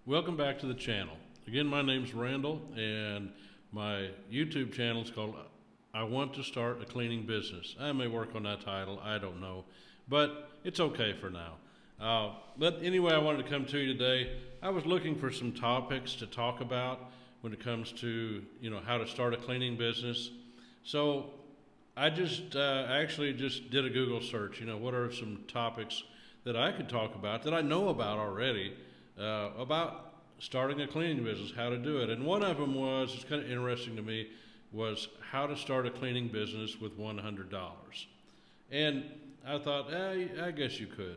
Welcome back to the channel. Again, my name's Randall, and my YouTube channel is called I Want to Start a Cleaning Business. I may work on that title, I don't know, but it's okay for now. But anyway, I wanted to come to you today. I was looking for some topics to talk about when it comes to, how to start a cleaning business. So I just actually just did a Google search, what are some topics that I could talk about that I know about already, about starting a cleaning business, how to do it. And one of them was, it's kind of interesting to me, was how to start a cleaning business with $100. And I thought, I guess you could.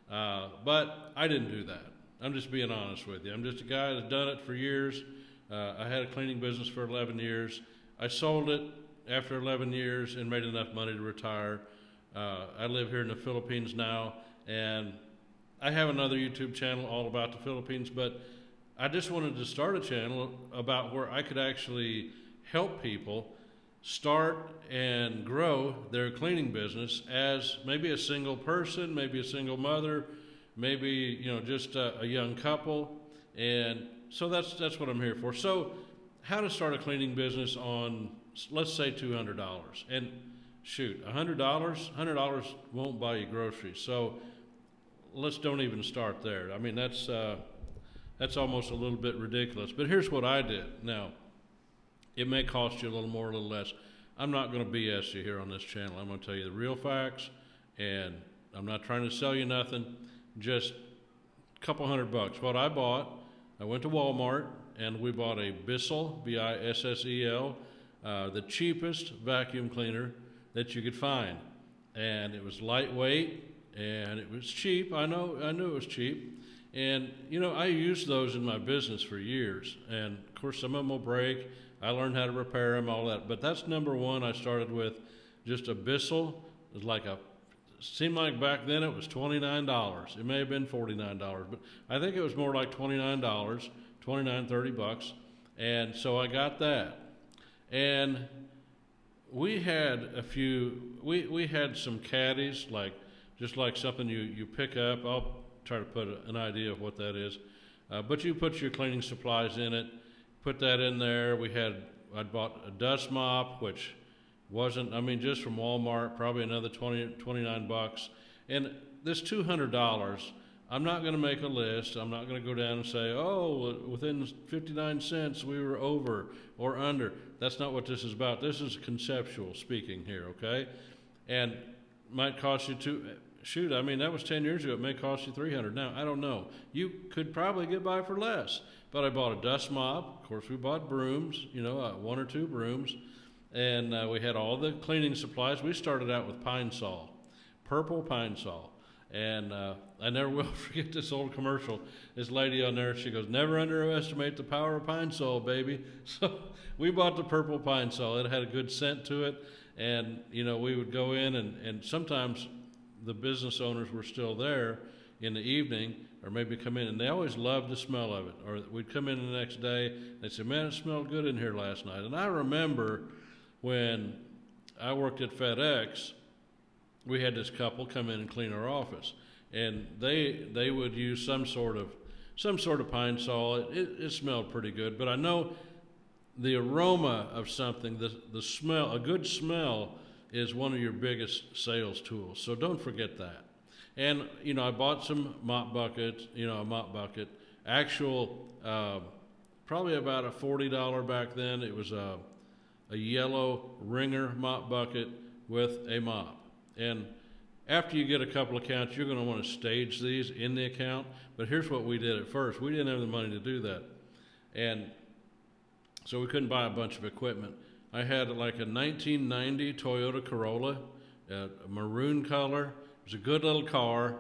But I didn't do that. I'm just being honest with you. I'm just a guy that's done it for years. I had a cleaning business for 11 years. I sold it after 11 years and made enough money to retire. I live here in the Philippines now, and I have another YouTube channel all about the Philippines, but I just wanted to start a channel about where I could actually help people start and grow their cleaning business as maybe a single person, maybe a single mother, maybe just a young couple. And so that's what I'm here for. So how to start a cleaning business on, let's say, $200. And shoot, $100 won't buy you groceries. So let's don't even start there. I mean, that's almost a little bit ridiculous. But here's what I did. Now, it may cost you a little more, a little less. I'm not going to BS you here on this channel. I'm going to tell you the real facts, and I'm not trying to sell you nothing. Just a couple $100. What I bought, I went to Walmart, and we bought a Bissell, B-I-S-S-E-L, the cheapest vacuum cleaner that you could find. And it was lightweight, and it was cheap. I knew it was cheap. And, I used those in my business for years. And, of course, some of them will break. I learned how to repair them, all that. But that's number one. I started with just a Bissell. It was seemed like back then it was $29. It may have been $49, but I think it was more like $29, $30. And so I got that. And we had we had some caddies, just like something you pick up. I'll try to put an idea of what that is. But you put your cleaning supplies in it, put that in there. I'd bought a dust mop, which wasn't, just from Walmart, probably another $29. And this $200, I'm not going to make a list. I'm not going to go down and say, within 59 cents we were over or under. That's not what this is about. This is conceptual speaking here, okay? And might cost you that was 10 years ago. It may cost you $300 now. I don't know. You could probably get by for less. But I bought a dust mop. Of course, we bought brooms, one or two brooms. And we had all the cleaning supplies. We started out with Pine Sol, purple Pine Sol. And I never will forget this old commercial. This lady on there, she goes, "Never underestimate the power of Pine Sol, baby." So we bought the purple Pine Sol. It had a good scent to it. And, we would go in, and sometimes the business owners were still there in the evening, or maybe come in, and they always loved the smell of it. Or we'd come in the next day, and they'd say, "Man, it smelled good in here last night." And I remember when I worked at FedEx, we had this couple come in and clean our office, and they would use some sort of Pine Sol. It smelled pretty good, but I know the aroma of something, the smell, a good smell is one of your biggest sales tools. So don't forget that. And, I bought some mop buckets, a mop bucket, actual, probably about a $40 back then. It was a yellow Ringer mop bucket with a mop. And after you get a couple accounts, you're going to want to stage these in the account. But here's what we did at first. We didn't have the money to do that. And so we couldn't buy a bunch of equipment. I had like a 1990 Toyota Corolla, a maroon color. It was a good little car,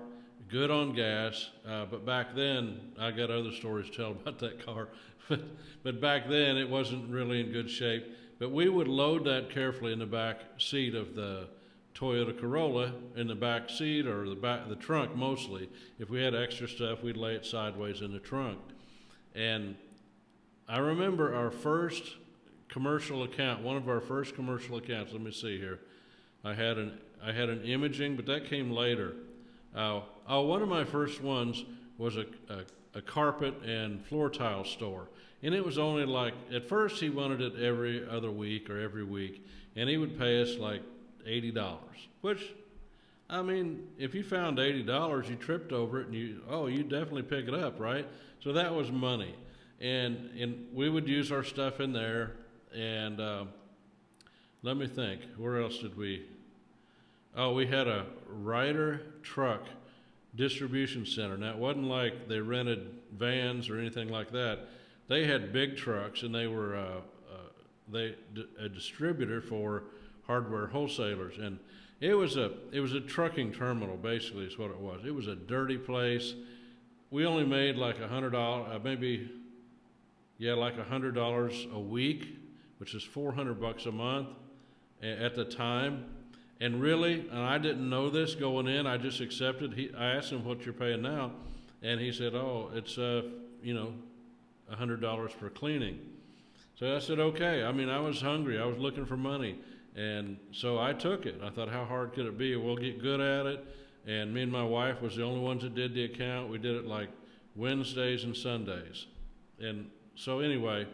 good on gas. But back then, I got other stories to tell about that car. But back then, it wasn't really in good shape. But we would load that carefully in the back seat of the Toyota Corolla, in the back seat or the trunk mostly. If we had extra stuff, we'd lay it sideways in the trunk. And I remember our first commercial account, one of our first commercial accounts. Let me see here. I had an imaging, but that came later. One of my first ones was a carpet and floor tile store. And it was only like, at first he wanted it every other week or every week, and he would pay us like $80, which, I mean, if you found $80, you tripped over it and you definitely pick it up, right? So that was money. And we would use our stuff in there, and let me think, where else did we? Oh, we had a Ryder truck distribution center. Now, it wasn't like they rented vans or anything like that. They had big trucks, and they were a distributor for hardware wholesalers. And it was a trucking terminal, basically, is what it was. It was a dirty place. We only made like $100, maybe, like $100 a week, which is $400 a month at the time. And really, and I didn't know this going in, I just accepted. I asked him, what you're paying now? And he said, oh, it's, $100 for cleaning. So I said, okay. I mean, I was hungry. I was looking for money. And so I took it. I thought, how hard could it be? We'll get good at it. And me and my wife was the only ones that did the account. We did it like Wednesdays and Sundays. And so anyway,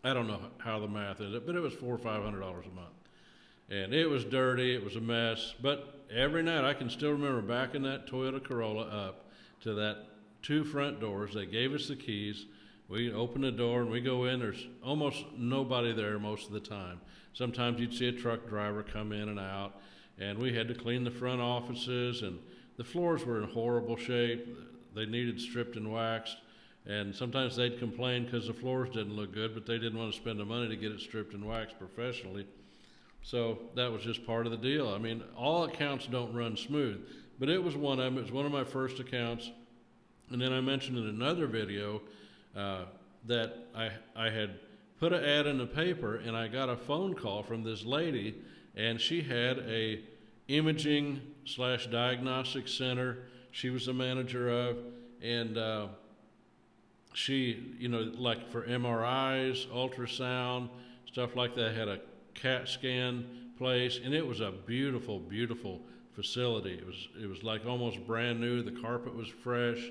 I don't know how the math is, but it was $400 or $500 a month. And it was dirty, it was a mess, but every night I can still remember backing that Toyota Corolla up to that 2 front doors. They gave us the keys. We open the door and we go in. There's almost nobody there most of the time. Sometimes you'd see a truck driver come in and out, and we had to clean the front offices, and the floors were in horrible shape. They needed stripped and waxed, and sometimes they'd complain because the floors didn't look good, but they didn't want to spend the money to get it stripped and waxed professionally. So that was just part of the deal. I mean, all accounts don't run smooth, but it was one of them. It was one of my first accounts. And then I mentioned in another video that I had put an ad in the paper, and I got a phone call from this lady, and she had a imaging/diagnostic center she was the manager of, and she, like for MRIs, ultrasound, stuff like that, had a CAT scan place, and it was a beautiful, beautiful facility. It was like almost brand new. The carpet was fresh.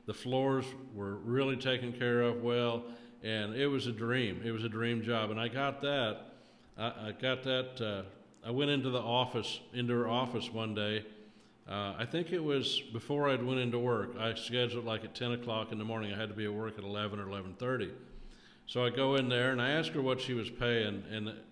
The floors were really taken care of well, and it was a dream. It was a dream job, and I got that. I went into her office one day. I think it was before I went into work. I scheduled like at 10 o'clock in the morning. I had to be at work at 11 or 11:30. So I go in there and I asked her what she was paying,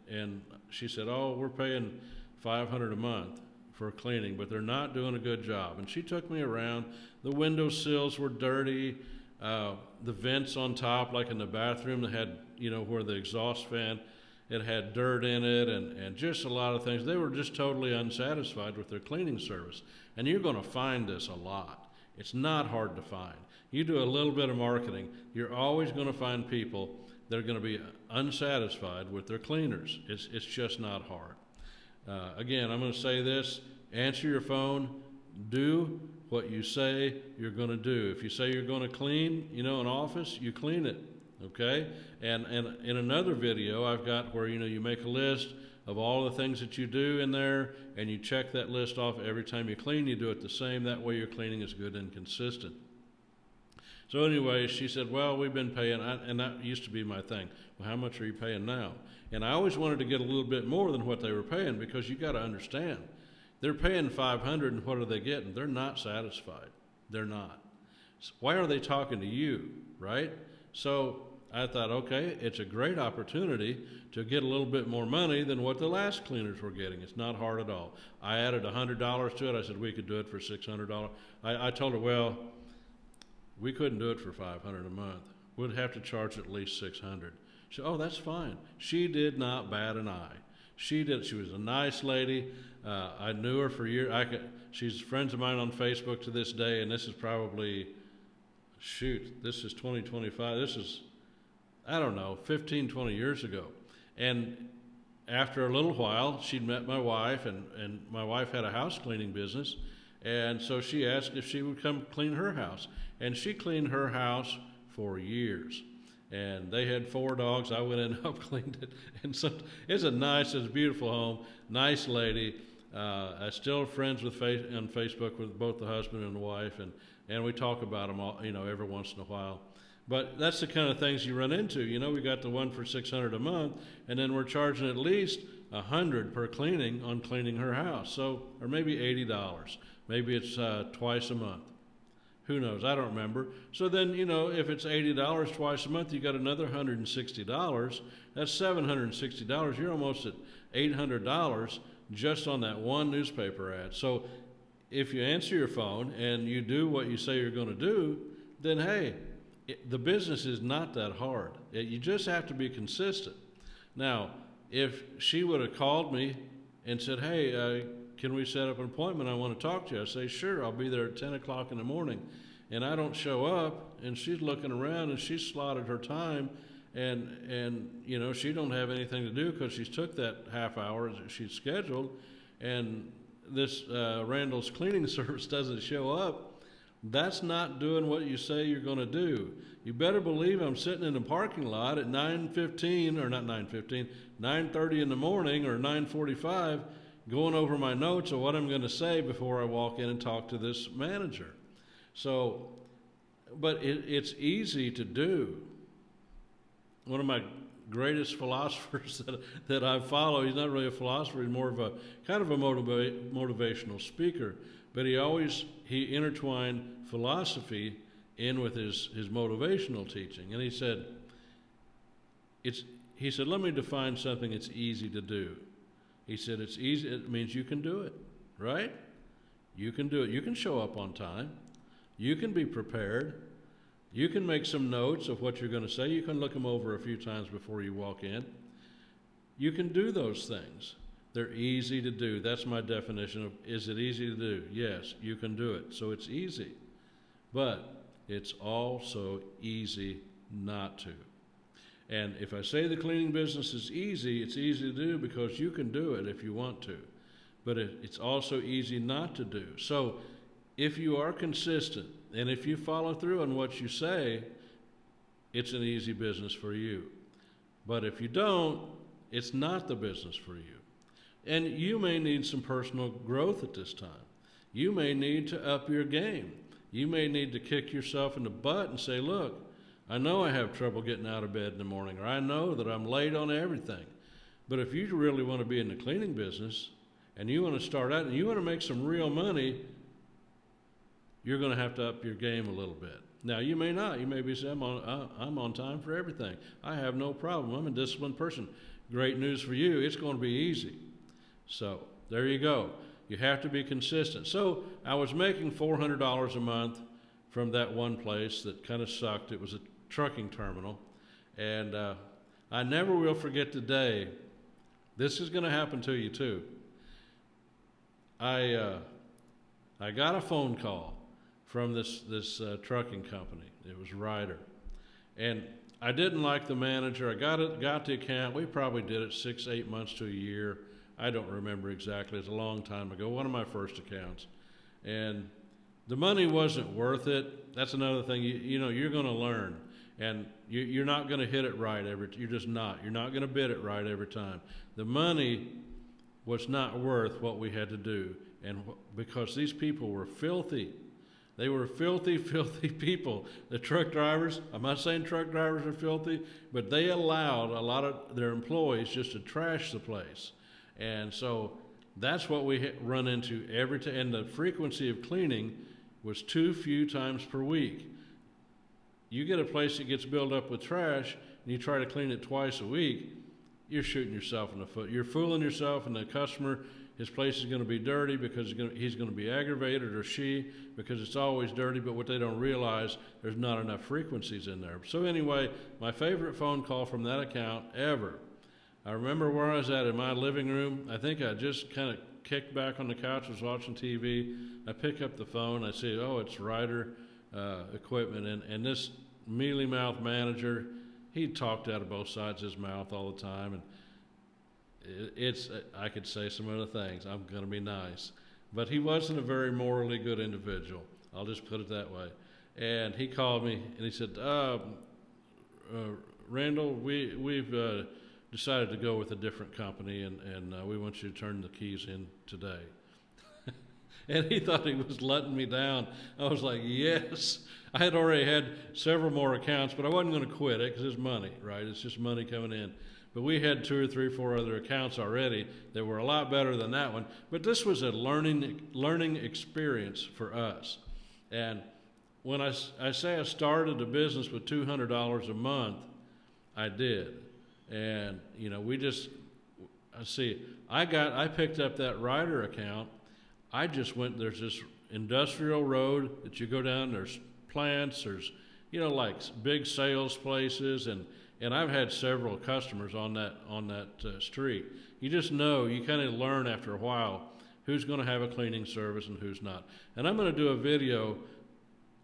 and she said, oh, we're paying $500 a month for cleaning, but they're not doing a good job. And she took me around. The window sills were dirty. The vents on top, like in the bathroom, that had, where the exhaust fan, it had dirt in it, and just a lot of things. They were just totally unsatisfied with their cleaning service. And you're going to find this a lot. It's not hard to find. You do a little bit of marketing, you're always going to find people that are going to be unsatisfied with their cleaners. It's just not hard. Again, I'm going to say this: answer your phone, do what you say you're going to do. If you say you're going to clean, an office, you clean it, okay? And in another video I've got where, you make a list of all the things that you do in there, and you check that list off every time you clean. You do it the same. That way your cleaning is good and consistent. So anyway, she said, well, we've been paying, and that used to be my thing. Well, how much are you paying now? And I always wanted to get a little bit more than what they were paying, because you got to understand, they're paying $500, and what are they getting? They're not satisfied. They're not. So why are they talking to you, right? So I thought, okay, it's a great opportunity to get a little bit more money than what the last cleaners were getting. It's not hard at all. I added $100 to it. I said we could do it for $600. I told her, well, we couldn't do it for $500 a month. We'd have to charge at least $600. She said, oh, that's fine. She did not bat an eye. She was a nice lady. I knew her for years. She's friends of mine on Facebook to this day, and this is probably, this is 2025. This is, I don't know, 15, 20 years ago. And after a little while, she'd met my wife, and my wife had a house cleaning business. And so she asked if she would come clean her house. And she cleaned her house for years. And they had 4 dogs. I went in and helped clean it. And so it's a beautiful home, nice lady. I still friends with on Facebook with both the husband and the wife, and we talk about them all, every once in a while. But that's the kind of things you run into. We got the one for $600 a month, and then we're charging at least $100 per cleaning on cleaning her house. So, or maybe $80. Maybe it's twice a month. Who knows? I don't remember. So then, if it's $80 twice a month, you got another $160. That's $760. You're almost at $800 just on that one newspaper ad. So if you answer your phone and you do what you say you're going to do, then hey, the business is not that hard. You just have to be consistent. Now, if she would have called me and said, hey, can we set up an appointment? I want to talk to you. I say, sure, I'll be there at 10 o'clock in the morning. And I don't show up, and she's looking around, and she's slotted her time, and she don't have anything to do because she's took that half hour that she's scheduled, and this Randall's cleaning service doesn't show up. That's not doing what you say you're going to do. You better believe I'm sitting in the parking lot at 9:30 in the morning or 9:45 going over my notes of what I'm going to say before I walk in and talk to this manager. So, but it's easy to do. One of my greatest philosophers that I follow, he's not really a philosopher, he's more of a kind of a motivational speaker, but he intertwined philosophy in with his motivational teaching. And he said, let me define something that's easy to do. He said, it's easy, it means you can do it, right? You can do it. You can show up on time. You can be prepared. You can make some notes of what you're going to say. You can look them over a few times before you walk in. You can do those things. They're easy to do. That's my definition of, is it easy to do? Yes, you can do it. So it's easy. But it's also easy not to. And if I say the cleaning business is easy, it's easy to do because you can do it if you want to. But it's also easy not to do. So if you are consistent and if you follow through on what you say, it's an easy business for you. But if you don't, it's not the business for you. And you may need some personal growth at this time. You may need to up your game. You may need to kick yourself in the butt and say, look, I know I have trouble getting out of bed in the morning, or I know that I'm late on everything. But if you really want to be in the cleaning business and you want to start out and you want to make some real money, you're going to have to up your game a little bit. Now, you may not. You may be saying, I'm on time for everything. I have no problem. I'm a disciplined person. Great news for you. It's going to be easy. So there you go. You have to be consistent. So I was making $400 a month from that one place that kind of sucked. It was a trucking terminal. And I never will forget the day. This is going to happen to you too. I got a phone call from this trucking company. It was Ryder. And I didn't like the manager. I got the account. We probably did it 6-8 months to a year. I don't remember exactly. It's a long time ago. One of my first accounts. And the money wasn't worth it. That's another thing. You're going to learn. And you're not going to hit it right you're just not. You're not going to bid it right every time. The money was not worth what we had to do. And because these people were filthy. They were filthy, filthy people. The truck drivers, I'm not saying truck drivers are filthy, but they allowed a lot of their employees just to trash the place. And so that's what we run into every time. And the frequency of cleaning was too few times per week. You get a place that gets built up with trash, and you try to clean it twice a week, you're shooting yourself in the foot. You're fooling yourself, and the customer, his place is going to be dirty because he's going to be aggravated, or she, because it's always dirty. But what they don't realize, there's not enough frequencies in there. So anyway, my favorite phone call from that account ever. I remember where I was at in my living room. I think I just kind of kicked back on the couch, was watching TV. I pick up the phone. I see, oh, it's Ryder Equipment. And this mealy-mouthed manager, he talked out of both sides of his mouth all the time. And I could say some other things. I'm going to be nice. But he wasn't a very morally good individual. I'll just put it that way. And he called me, and he said, Randall, we've decided to go with a different company, and we want you to turn the keys in today. And he thought he was letting me down. I was like, yes. I had already had several more accounts, but I wasn't going to quit it because it's money, right? It's just money coming in. But we had 2 or 3 or 4 other accounts already that were a lot better than that one. But this was a learning experience for us. And when I say I started a business with $200 a month, I did. And, I picked up that Ryder account. I just went, there's this industrial road that you go down, there's plants, there's, like big sales places, and I've had several customers on that street. You just know, you kind of learn after a while who's going to have a cleaning service and who's not. And I'm going to do a video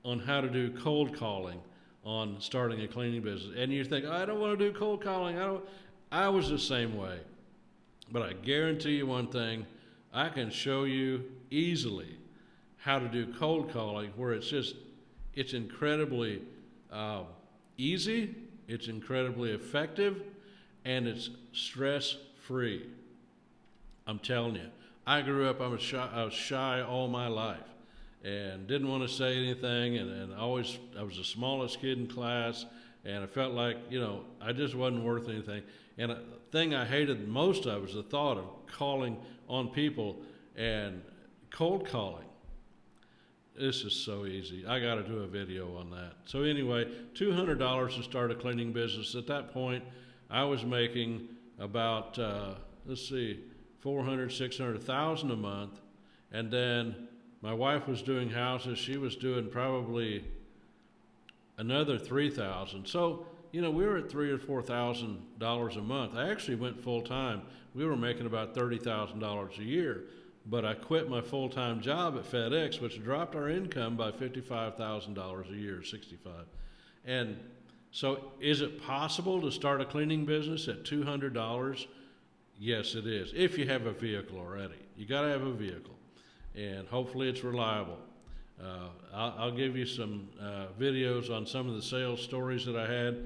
on how to do cold calling on starting a cleaning business. And you think, I don't want to do cold calling. I was the same way. But I guarantee you one thing, I can show you easily how to do cold calling where it's incredibly easy, it's incredibly effective, and it's stress-free. I'm telling you, I grew up, I was shy all my life and didn't want to say anything, and I was the smallest kid in class, and I felt like, I just wasn't worth anything. And the thing I hated most of was the thought of calling on people and cold calling. This is so easy. I got to do a video on that. So anyway, $200 to start a cleaning business. At that point, I was making about, 400, 600,000 a month. And then my wife was doing houses. She was doing probably another 3,000. So, we were at $3,000 or $4,000 a month. I actually went full time. We were making about $30,000 a year. But I quit my full-time job at FedEx, which dropped our income by $55,000 a year, $65,000. And so is it possible to start a cleaning business at $200? Yes, it is, if you have a vehicle already. You got to have a vehicle, and hopefully it's reliable. I'll give you some videos on some of the sales stories that I had.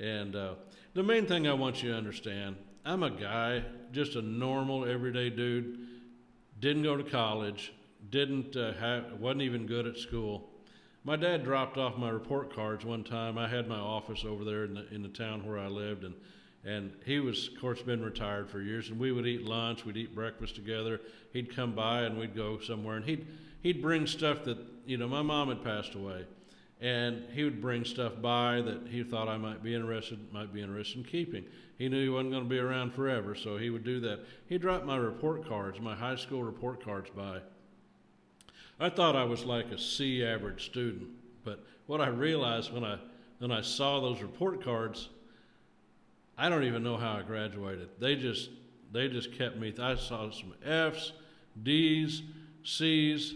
And the main thing I want you to understand, I'm a guy, just a normal, everyday dude. Didn't go to college, wasn't even good at school. My dad dropped off my report cards one time. I had my office over there in the town where I lived, and he was, of course, been retired for years. And we would eat lunch, we'd eat breakfast together. He'd come by and we'd go somewhere, and he'd bring stuff that my mom had passed away, and he would bring stuff by that he thought I might be interested in keeping. He knew he wasn't going to be around forever, so he would do that. He dropped my report cards, my high school report cards by. I thought I was like a C average student, but what I realized when I saw those report cards, I don't even know how I graduated. They just kept me. I saw some F's, D's, C's.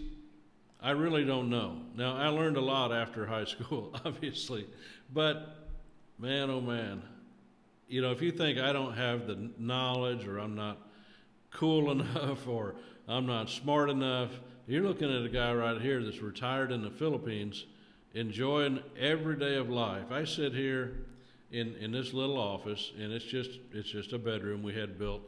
I really don't know. Now, I learned a lot after high school, obviously, but man, oh man. If you think I don't have the knowledge, or I'm not cool enough, or I'm not smart enough, you're looking at a guy right here that's retired in the Philippines, enjoying every day of life. I sit here in this little office, and it's just a bedroom we had built.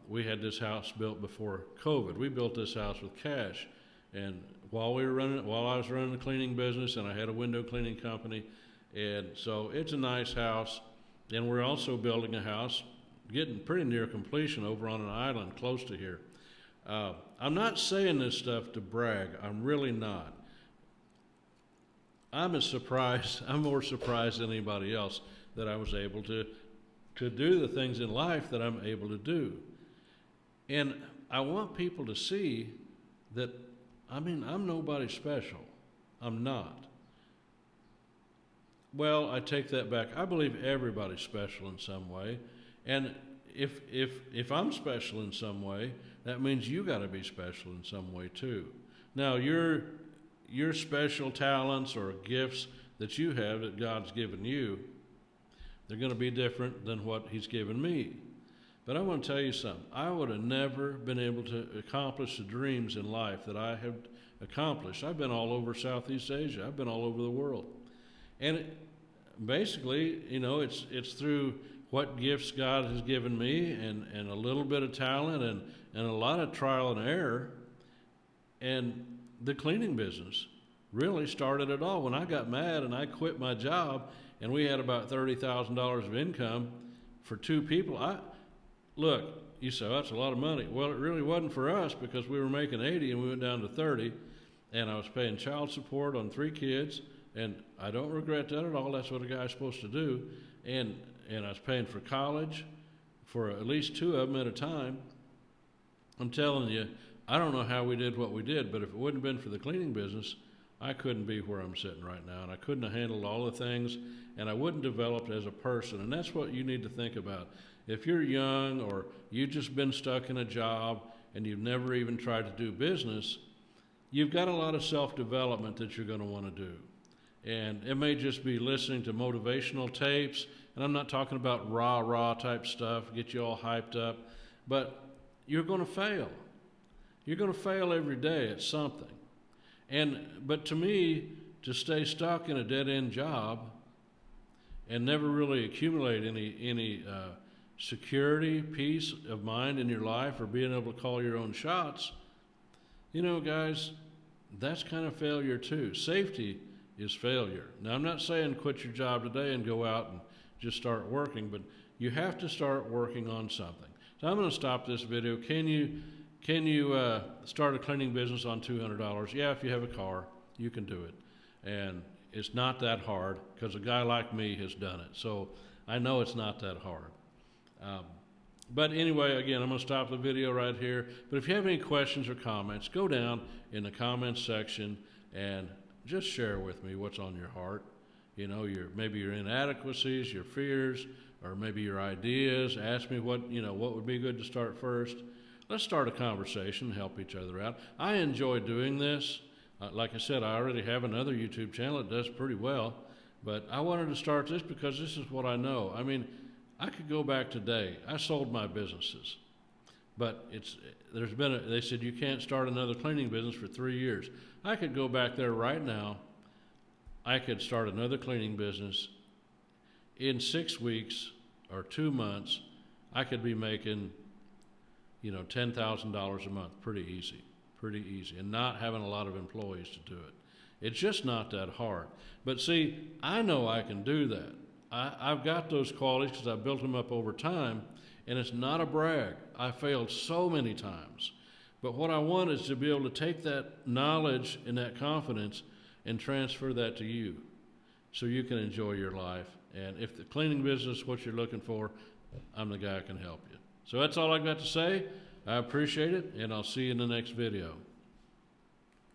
We had this house built before COVID. We built this house with cash, and while I was running the cleaning business, and I had a window cleaning company, and so it's a nice house. And we're also building a house, getting pretty near completion over on an island close to here. I'm not saying this stuff to brag. I'm really not. I'm more surprised than anybody else that I was able to do the things in life that I'm able to do. And I want people to see that, I'm nobody special. I'm not. Well, I take that back. I believe everybody's special in some way. And if I'm special in some way, that means you got to be special in some way too. Now, your special talents or gifts that you have that God's given you, they're going to be different than what He's given me. But I want to tell you something. I would have never been able to accomplish the dreams in life that I have accomplished. I've been all over Southeast Asia. I've been all over the world. And basically, it's through what gifts God has given me, and a little bit of talent, and a lot of trial and error. And the cleaning business really started it all. When I got mad and I quit my job, and we had about $30,000 of income for two people, look, you say, oh, that's a lot of money. Well, it really wasn't for us, because we were making 80 and we went down to 30, and I was paying child support on 3 kids, and I don't regret that at all. That's what a guy's supposed to do. And I was paying for college for at least 2 of them at a time. I'm telling you, I don't know how we did what we did, but if it wouldn't have been for the cleaning business, I couldn't be where I'm sitting right now, and I couldn't have handled all the things, and I wouldn't have developed as a person. And that's what you need to think about. If you're young, or you've just been stuck in a job and you've never even tried to do business, you've got a lot of self-development that you're going to want to do. And it may just be listening to motivational tapes, and I'm not talking about rah-rah type stuff, get you all hyped up, but you're going to fail. You're going to fail every day at something. But to me, to stay stuck in a dead-end job and never really accumulate any security, peace of mind in your life, or being able to call your own shots, you know, guys, that's kind of failure too. Safety is failure. Now, I'm not saying quit your job today and go out and just start working, but you have to start working on something. So I'm going to stop this video. Can you start a cleaning business on $200? Yeah, if you have a car, you can do it. And it's not that hard, because a guy like me has done it. So I know it's not that hard. But anyway, again, I'm going to stop the video right here. But if you have any questions or comments, go down in the comments section and just share with me what's on your heart. You know, maybe your inadequacies, your fears, or maybe your ideas. Ask me what would be good to start first. Let's start a conversation, help each other out. I enjoy doing this. Like I said, I already have another YouTube channel that does pretty well, but I wanted to start this because this is what I know. I mean, I could go back today. I sold my businesses, but they said you can't start another cleaning business for 3 years. I could go back there right now. I could start another cleaning business in 6 weeks or 2 months. I could be making, $10,000 a month, pretty easy, and not having a lot of employees to do it. It's just not that hard. But see, I know I can do that. I've got those qualities because I've built them up over time, and it's not a brag. I failed so many times. But what I want is to be able to take that knowledge and that confidence and transfer that to you so you can enjoy your life. And if the cleaning business is what you're looking for, I'm the guy who can help you. So that's all I've got to say. I appreciate it, and I'll see you in the next video.